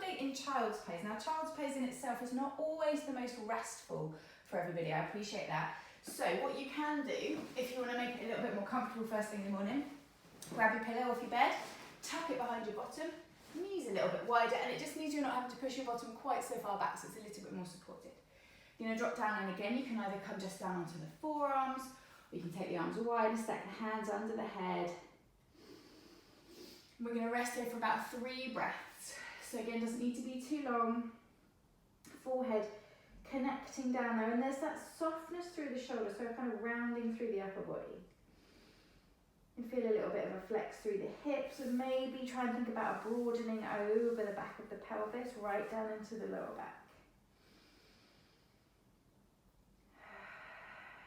alternate in child's pose. Now, child's pose in itself is not always the most restful for everybody. I appreciate that. So what you can do, if you want to make it a little bit more comfortable first thing in the morning, grab your pillow off your bed, tuck it behind your bottom, knees a little bit wider, and it just means you're not having to push your bottom quite so far back, so it's a little bit more supported. You're going to drop down, and again, you can either come just down onto the forearms, or you can take the arms wide and stack the hands under the head. We're going to rest here for about 3 breaths. So again, doesn't need to be too long. Forehead connecting down there, and there's that softness through the shoulders, so kind of rounding through the upper body. You feel a little bit of a flex through the hips, and maybe try and think about a broadening over the back of the pelvis, right down into the lower back.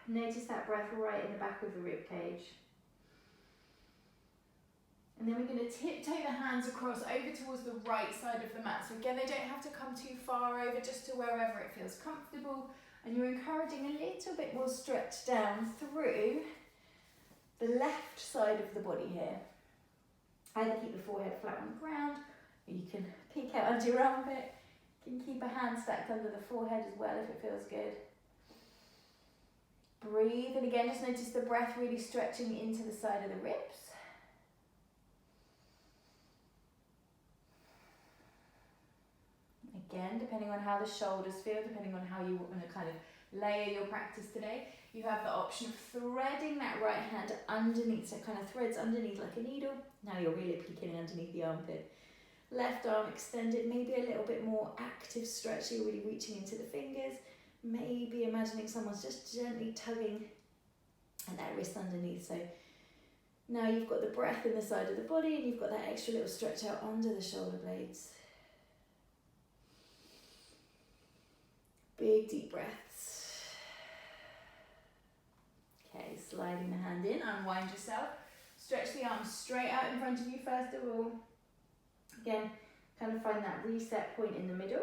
Notice that breath right in the back of the rib cage. And then we're going to tiptoe the hands across over towards the right side of the mat. So again, they don't have to come too far over, just to wherever it feels comfortable. And you're encouraging a little bit more stretch down through the left side of the body here. Either keep the forehead flat on the ground, or you can peek out under your armpit. You can keep a hand stacked under the forehead as well if it feels good. Breathe, and again, just notice the breath really stretching into the side of the ribs. Again, depending on how the shoulders feel, depending on how you want to kind of layer your practice today, you have the option of threading that right hand underneath, so it kind of threads underneath like a needle. Now you're really peeking underneath the armpit. Left arm extended, maybe a little bit more active stretch, you're really reaching into the fingers. Maybe imagining someone's just gently tugging at that wrist underneath. So now you've got the breath in the side of the body, and you've got that extra little stretch out under the shoulder blades. Big deep breaths. Okay, sliding the hand in, unwind yourself. Stretch the arms straight out in front of you first of all. Again, kind of find that reset point in the middle,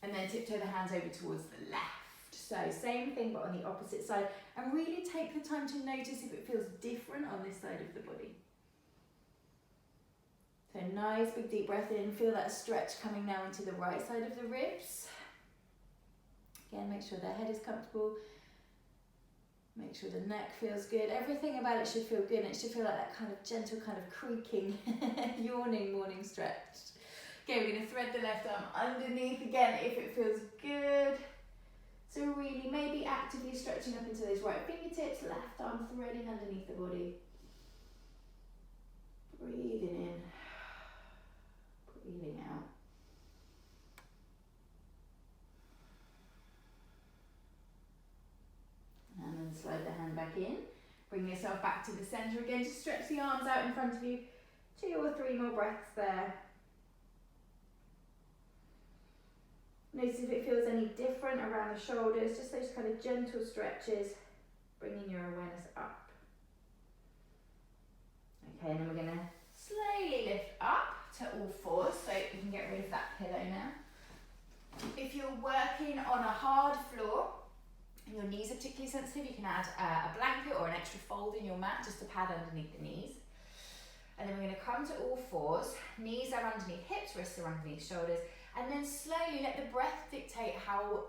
and then tiptoe the hands over towards the left. So same thing but on the opposite side, and really take the time to notice if it feels different on this side of the body. So nice big deep breath in, feel that stretch coming now into the right side of the ribs. Again, make sure the head is comfortable, make sure the neck feels good. Everything about it should feel good, and it should feel like that kind of gentle kind of creaking, yawning morning stretch. Okay, we're going to thread the left arm underneath again if it feels good. So really maybe actively stretching up into those right fingertips, left arm threading underneath the body. Breathing in, breathing out. And then slide the hand back in. Bring yourself back to the center again. Just stretch the arms out in front of you. 2 or 3 more breaths there. Notice if it feels any different around the shoulders, just those kind of gentle stretches, bringing your awareness up. Okay, and then we're going to slowly lift up to all fours, so you can get rid of that pillow now. If you're working on a hard floor, and your knees are particularly sensitive, you can add a blanket or an extra fold in your mat just to pad underneath the knees. And then we're going to come to all fours, knees are underneath hips, wrists are underneath shoulders, and then slowly let the breath dictate how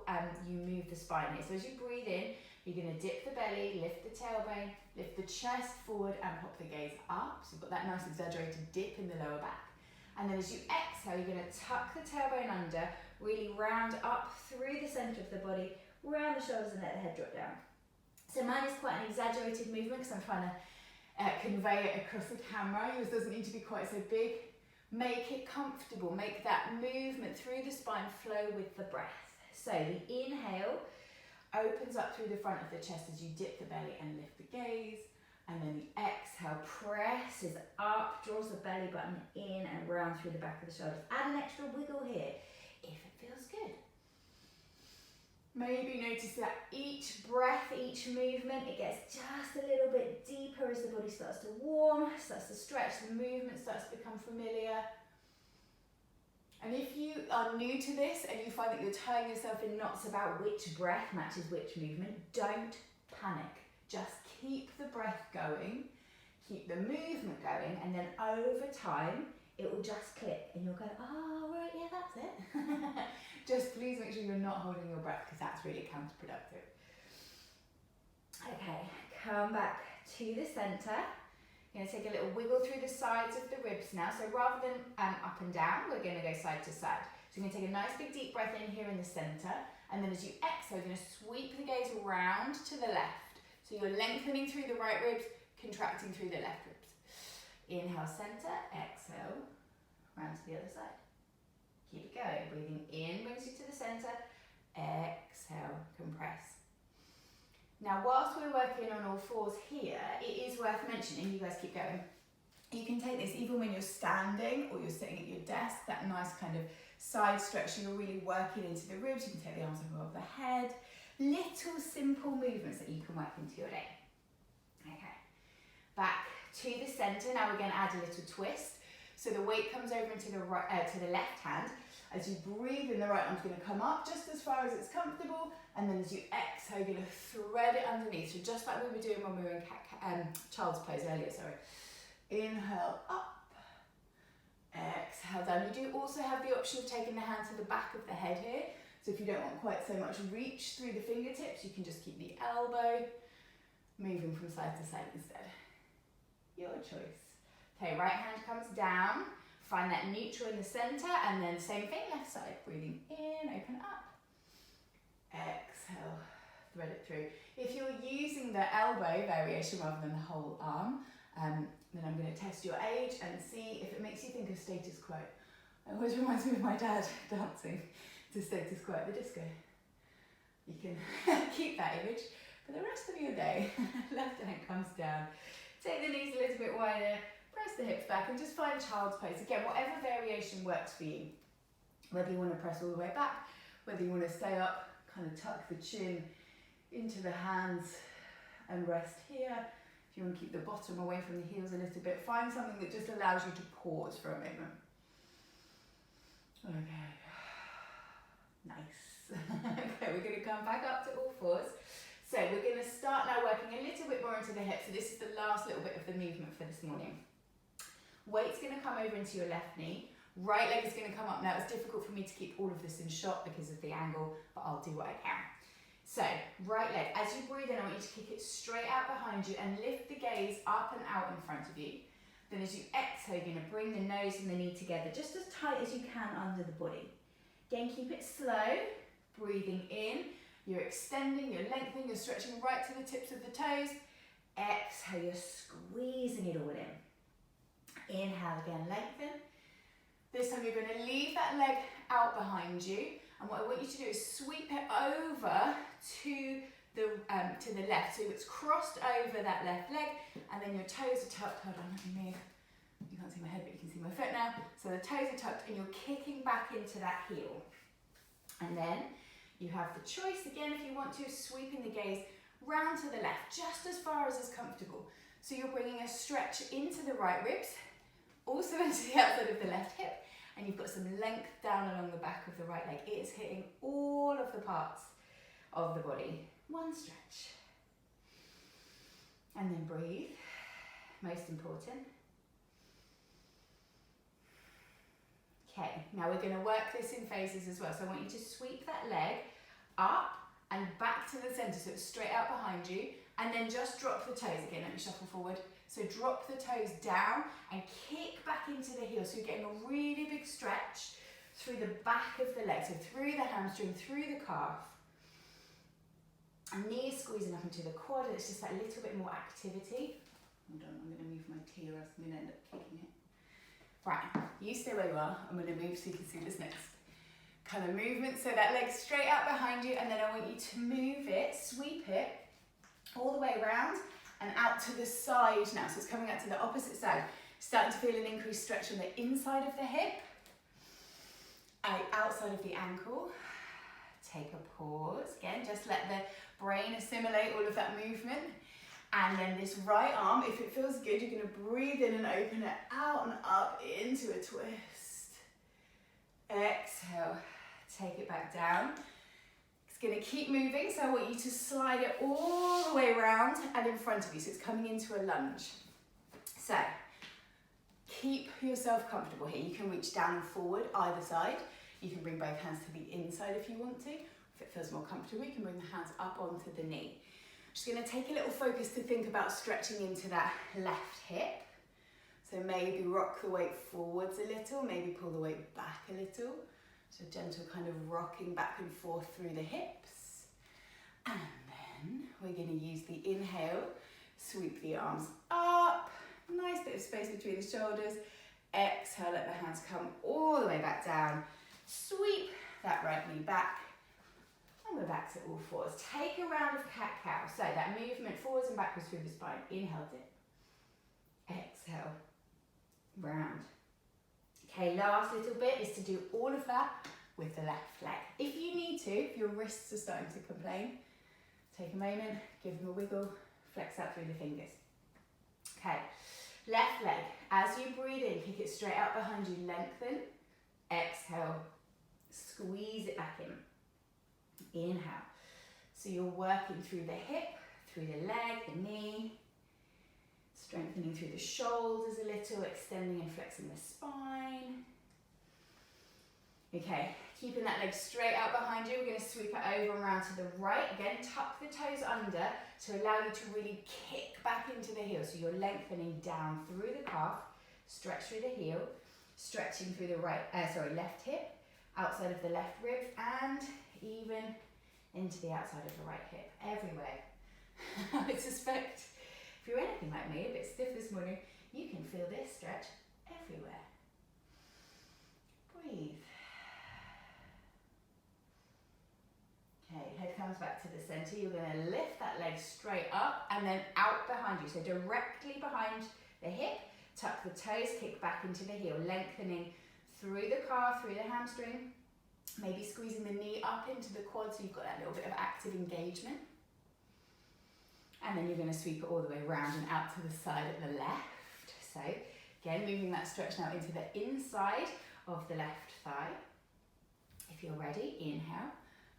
you move the spine here. So as you breathe in, you're going to dip the belly, lift the tailbone, lift the chest forward and pop the gaze up. So you've got that nice exaggerated dip in the lower back. And then as you exhale, you're going to tuck the tailbone under, really round up through the centre of the body, round the shoulders and let the head drop down. So mine is quite an exaggerated movement because I'm trying to convey it across the camera. Yours doesn't need to be quite so big. Make it comfortable, make that movement through the spine flow with the breath. So the inhale opens up through the front of the chest as you dip the belly and lift the gaze. And then the exhale presses up, draws the belly button in and round through the back of the shoulders. Add an extra wiggle here if it feels good. Maybe notice that each breath, each movement, it gets just a little bit deeper as the body starts to warm, starts to stretch, the movement starts to become familiar. And if you are new to this and you find that you're tying yourself in knots about which breath matches which movement, don't panic. Just keep the breath going, keep the movement going, and then over time, it will just click and you'll go, oh, right, yeah, that's it. Just please make sure you're not holding your breath because that's really counterproductive. Okay, come back to the center. You're going to take a little wiggle through the sides of the ribs now. So rather than up and down, we're going to go side to side. So you're going to take a nice big deep breath in here in the center. And then as you exhale, you're going to sweep the gaze round to the left. So you're lengthening through the right ribs, contracting through the left ribs. Inhale, center, exhale, round to the other side. Keep it going. Breathing in brings you to the center. Exhale, compress. Now, whilst we're working on all fours here, it is worth mentioning, you guys keep going, you can take this even when you're standing or you're sitting at your desk, that nice kind of side stretch, you're really working into the ribs. You can take the arms up above the head. Little simple movements that you can work into your day. Okay, back to the center. Now we're going to add a little twist. So the weight comes over into the right, to the left hand. As you breathe in, the right arm's going to come up just as far as it's comfortable, and then as you exhale, you're going to thread it underneath. So just like we were doing when we were in child's pose earlier, sorry. Inhale up, exhale down. You do also have the option of taking the hand to the back of the head here. So if you don't want quite so much reach through the fingertips, you can just keep the elbow moving from side to side instead. Your choice. Okay, right hand comes down. Find that neutral in the center, and then same thing, left side. Breathing in, open up. Exhale, thread it through. If you're using the elbow variation rather than the whole arm, then I'm going to test your age and see if it makes you think of status quo. It always reminds me of my dad dancing to status quo at the disco. You can keep that image for the rest of your day. Left hand comes down. Take the knees a little bit wider. Press the hips back and just find child's pose. Again, whatever variation works for you. Whether you want to press all the way back, whether you want to stay up, kind of tuck the chin into the hands and rest here. If you want to keep the bottom away from the heels a little bit, find something that just allows you to pause for a moment. Okay. Nice. Okay, we're going to come back up to all fours. So we're going to start now working a little bit more into the hips. So this is the last little bit of the movement for this morning. Weight's going to come over into your left knee. Right leg is going to come up. Now it's difficult for me to keep all of this in shot because of the angle, but I'll do what I can. So right leg, as you breathe in, I want you to kick it straight out behind you and lift the gaze up and out in front of you. Then as you exhale, you're going to bring the nose and the knee together just as tight as you can under the body. Again, keep it slow. Breathing in, you're extending, you're lengthening, you're stretching right to the tips of the toes. Exhale, you're squeezing it all in. Inhale again, lengthen. This time you're going to leave that leg out behind you, and what I want you to do is sweep it over to the left. So it's crossed over that left leg, and then your toes are tucked. Hold on, let me move. You can't see my head, but you can see my foot now. So the toes are tucked, and you're kicking back into that heel. And then you have the choice again, if you want to, sweeping the gaze round to the left, just as far as is comfortable. So you're bringing a stretch into the right ribs, also into the outside of the left hip, and you've got some length down along the back of the right leg. It is hitting all of the parts of the body. One stretch. And then breathe, most important. Okay, now we're going to work this in phases as well. So I want you to sweep that leg up and back to the center, so it's straight out behind you, and then just drop the toes. Again, let me shuffle forward. So drop the toes down and kick back into the heel. So you're getting a really big stretch through the back of the leg, so through the hamstring, through the calf. And knees squeezing up into the quad, and it's just that little bit more activity. Hold on, I'm going to move my tea or else I'm going to end up kicking it. Right, you stay where you are. I'm going to move so you can see this next kind of movement. So that leg's straight out behind you, and then I want you to move it, sweep it all the way around and out to the side now. So it's coming out to the opposite side. Starting to feel an increased stretch on the inside of the hip and the outside of the ankle. Take a pause. Again, just let the brain assimilate all of that movement. And then this right arm, if it feels good, you're going to breathe in and open it out and up into a twist. Exhale, take it back down. It's going to keep moving, so I want you to slide it all the way around and in front of you, so it's coming into a lunge. So, keep yourself comfortable here. You can reach down and forward either side. You can bring both hands to the inside if you want to. If it feels more comfortable, you can bring the hands up onto the knee. Just going to take a little focus to think about stretching into that left hip. So maybe rock the weight forwards a little, maybe pull the weight back a little. So gentle kind of rocking back and forth through the hips. And then we're going to use the inhale, sweep the arms up, nice bit of space between the shoulders. Exhale, let the hands come all the way back down. Sweep that right knee back. And we're back to all fours. Take a round of cat-cow. So that movement forwards and backwards through the spine. Inhale, dip. Exhale, round. Okay, last little bit is to do all of that with the left leg. If you need to, if your wrists are starting to complain, take a moment, give them a wiggle, flex out through the fingers. Okay, left leg. As you breathe in, kick it straight out behind you, lengthen. Exhale, squeeze it back in. Inhale. So you're working through the hip, through the leg, the knee, strengthening through the shoulders a little, extending and flexing the spine. Okay, keeping that leg straight out behind you, we're going to sweep it over and around to the right. Again, tuck the toes under to allow you to really kick back into the heel. So you're lengthening down through the calf, stretch through the heel, stretching through the left hip, outside of the left rib, and even into the outside of the right hip, everywhere. I suspect if you're anything like me, a bit stiff this morning, you can feel this stretch everywhere. Breathe. Okay, head comes back to the center. You're going to lift that leg straight up and then out behind you. So directly behind the hip, tuck the toes, kick back into the heel, lengthening through the calf, through the hamstring. Maybe squeezing the knee up into the quad so you've got that little bit of active engagement. And then you're going to sweep it all the way around and out to the side of the left. So again, moving that stretch now into the inside of the left thigh. If you're ready, inhale.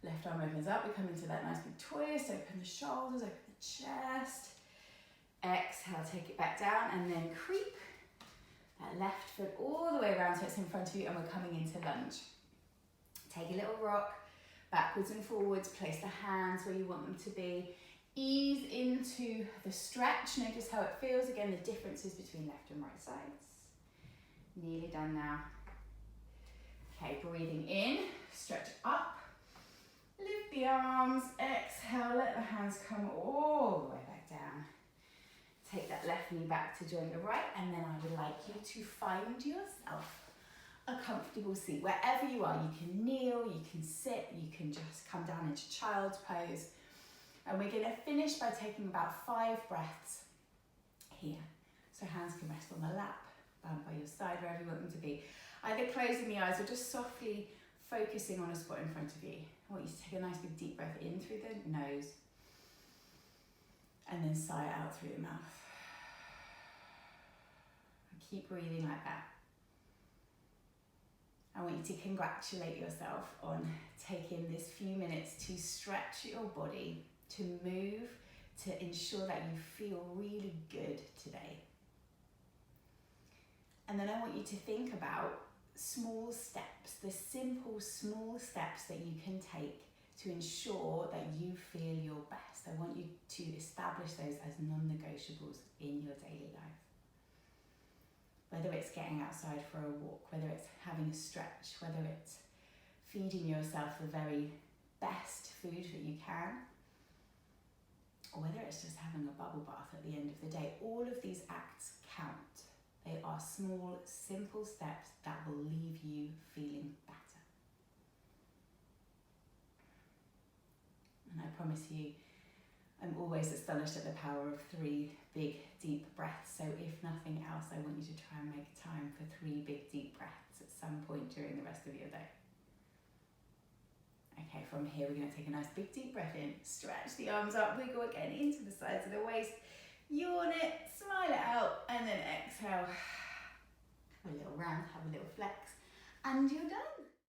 Left arm opens up. We come into that nice big twist. Open the shoulders, open the chest. Exhale, take it back down and then creep that left foot all the way around so it's in front of you and we're coming into lunge. Take a little rock, backwards and forwards, place the hands where you want them to be. Ease into the stretch, notice how it feels. Again, the differences between left and right sides. Nearly done now. Okay, breathing in, stretch up, lift the arms, exhale, let the hands come all the way back down. Take that left knee back to join the right, and then I would like you to find yourself a comfortable seat. Wherever you are, you can kneel, you can sit, you can just come down into child's pose. And we're going to finish by taking about 5 breaths here. So hands can rest on the lap, down by your side, wherever you want them to be. Either closing the eyes or just softly focusing on a spot in front of you. I want you to take a nice big deep breath in through the nose and then sigh it out through the mouth. And keep breathing like that. I want you to congratulate yourself on taking this few minutes to stretch your body, to move, to ensure that you feel really good today. And then I want you to think about small steps, the simple small steps that you can take to ensure that you feel your best. I want you to establish those as non-negotiables in your daily life. Whether it's getting outside for a walk, whether it's having a stretch, whether it's feeding yourself the very best food that you can, or whether it's just having a bubble bath at the end of the day, all of these acts count. They are small, simple steps that will leave you feeling better. And I promise you, I'm always astonished at the power of 3 big, deep breaths. So if nothing else, I want you to try and make time for 3 big, deep breaths at some point during the rest of your day. Okay, from here, we're going to take a nice big, deep breath in. Stretch the arms up, wiggle again into the sides of the waist. Yawn it, smile it out, and then exhale. Have a little round, have a little flex, and you're done.